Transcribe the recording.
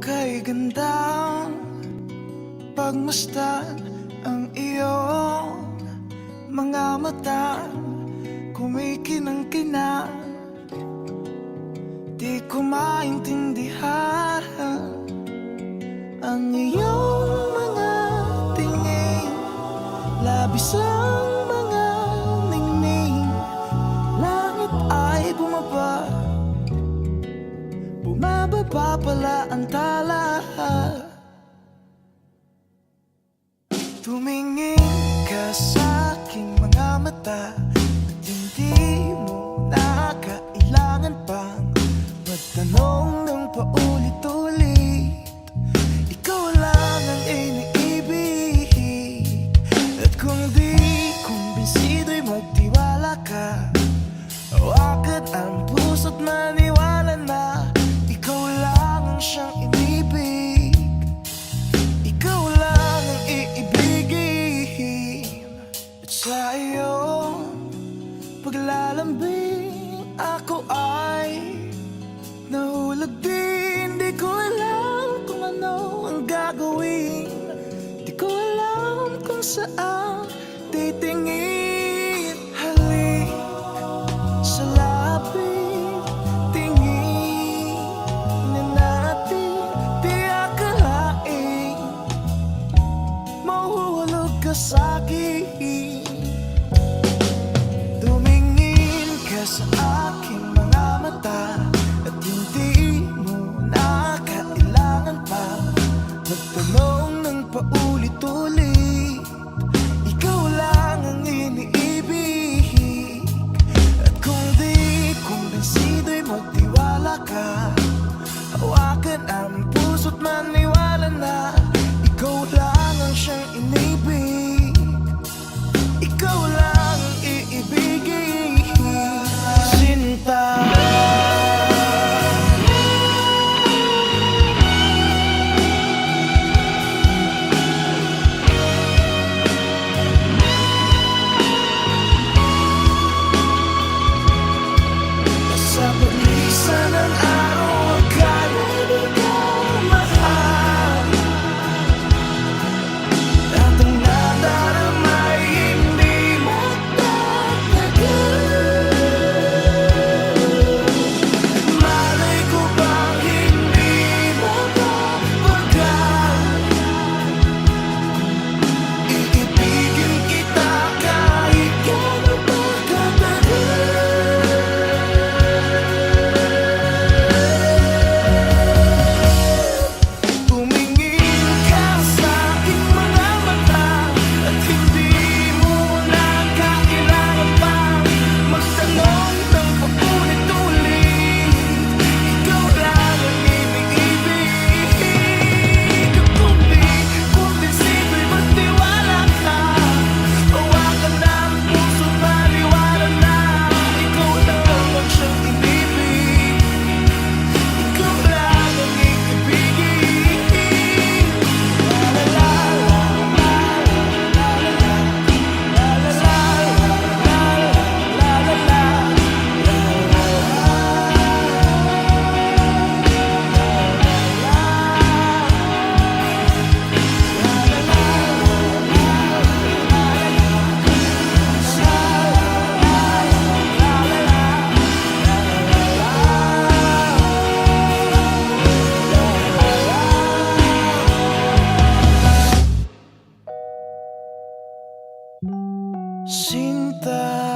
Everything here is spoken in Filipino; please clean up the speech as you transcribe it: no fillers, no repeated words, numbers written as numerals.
kay gandang pagmasdan ang iyong mga mata, kumikinang-kinang. Di ko maintindihan ang iyong mga tingin, labis ang mga ningning. Langit ay bumaba, bumababa pala ang tala. Tumingin ka sa aking mga mata at hindi mo na kailangan pang magtanong ng paulit-ulit. Ikaw lang ang iniibig, at kung di kumbinsido'y magtiwala ka. Hawakan ang puso't maniwala na ikaw lang ang siyang inibig. Ikaw lang ang iibigin. At sa iyong paglalambing ako ay nahulog din. Di ko alam kung ano ang gagawin, di ko alam kung saan titingin. Halik sa lapit, tingin na natin. Di akalain mahuhulog ka sa'kin. Tumingin ka sa aking mga mata at hindi mo na kailangan pa magtanong ng paulit-ulit. Ikaw lang ang iniibig, at kung di kumbinsido'y magtiwala ka. Hawakan ang puso't maniwala na ikaw lang ang siyang inibig. Ikaw lang ang iibigin, sinta. Sa paglisan ng araw, akala di ko mahal, at ang nadaramay hindi magtatagal. Malay ko bang hindi mapapagal, iibigin kita kahit gano'n pa katagal. Tumingin ka sa aking mga mata at hindi mo na kailangan pa magtanong ng paulit-ulit. Ikaw lang ang iniibig, at kung di kumbinsido'y magtiwala ka. Hawakan ang puso't maniwala na ikaw lang ang siyang inibig. Ikaw lang ang iibigin. La la la la la la la la la la Sinta.